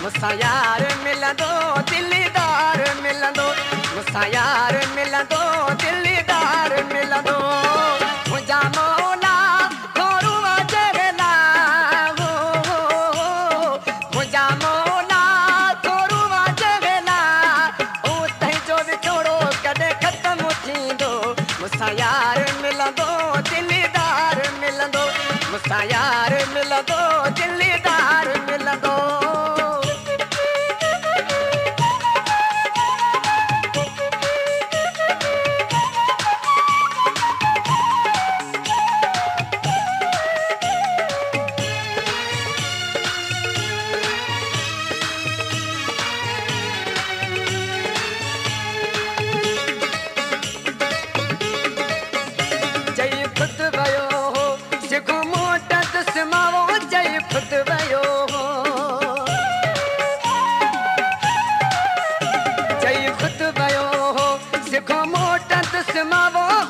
मुसा यार मिलंदो दिलदार मिलंदो मुसा यार मिलंदो दिलदार मिलंदो मुंहिंजा मौला थोरू वजरला हो मुंहिंजा मौला थोरू वजरला ओ तंहिंजो विछोड़ो कॾहिं ख़तमु थींदो मुसा यार मिलंदो दिलदार मिलंदो मुसा यार मिलंदो दिलदार मिलंदो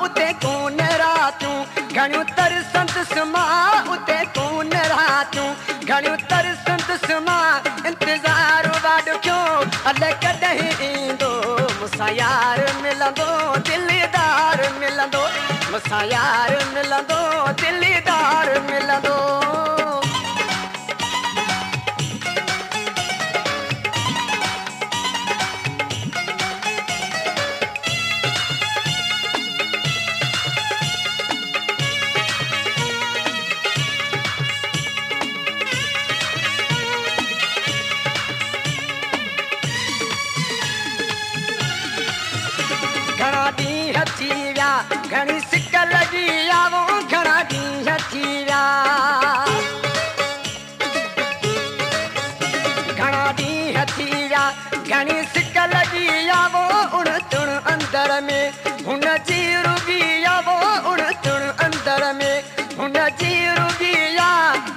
उते कोन रातियूं घणियूं तरसंदस मां उते कोन रातियूं घणियूं तरसंदस मां इंतज़ार वाॾ कयो अलाए कॾहिं ईंदो मुसा यार मिलंदो दिलदार मिलंदो मुसा यार मिलंदो दिलदार मिलंदो घणा ॾींहं थी विया घणी सिक लॻी आवो घणा ॾींहं थी विया घणा ॾींहं थी विया घणी सिक लॻी आवो उण तुण अंदर में हुन जी रुगी आवो उण तुण अंदर में हुन जी रुगी आ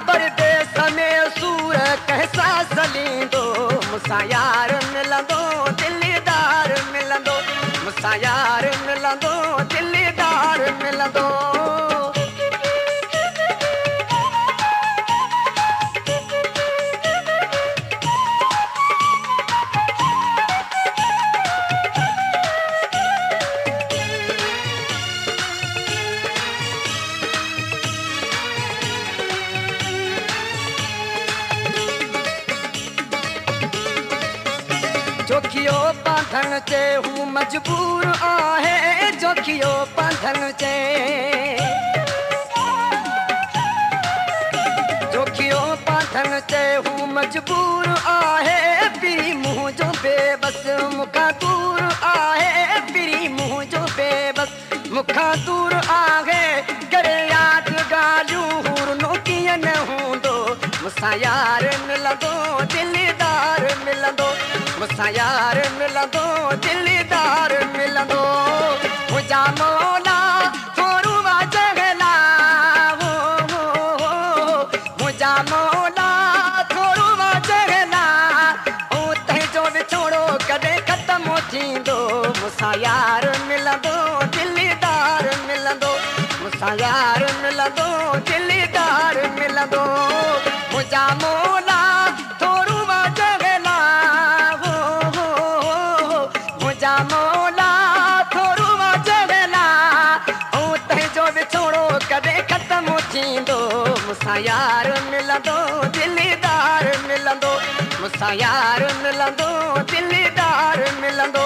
परदेस में सूर कैसा सलींदो मुसा यार मिलंदो दिलदार मिलंदो मुसा यार मिलंदो दिलदार मिलंदो जोखियो बांधन चे हूँ मजबूर आहे जोखियो बांधन चे जोखियो बांधन चे हूँ मजबूर आहे पीरी मुँह जो बेबस मुखा दूर आहे पीरी मुँह जो बेबस मुखा दूर आहे करे याद ॻाल्हियूं हुरनो कीअं न हूंदो मुसा यार मिलंदो दिलदार मिलंदो मुसा यार मिलंदो दिलदार मिलंदो मुंहिंजा मौला थोरू वजरला हो मुंहिंजा मौला थोरू वजरला ओ तंहिंजो विछोड़ो कॾहिं ख़तमु थींदो मुसा यार मिलंदो दिलदार मिलंदो मुसा यार मिलंदो दिलदार मिलंदो मुंहिंजा मौला थोरू वजरला मुंहिंजा मौला थोरू वजरला ओ तंहिंजो विछोड़ो कॾहिं ख़तमु थींदो मुसा यार मिलंदो दिलदार मिलंदो मुसा यार मिलंदो दिलदार मिलंदो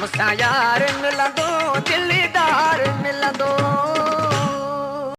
मुसा यार मिलंदो दिलदार मिलंदो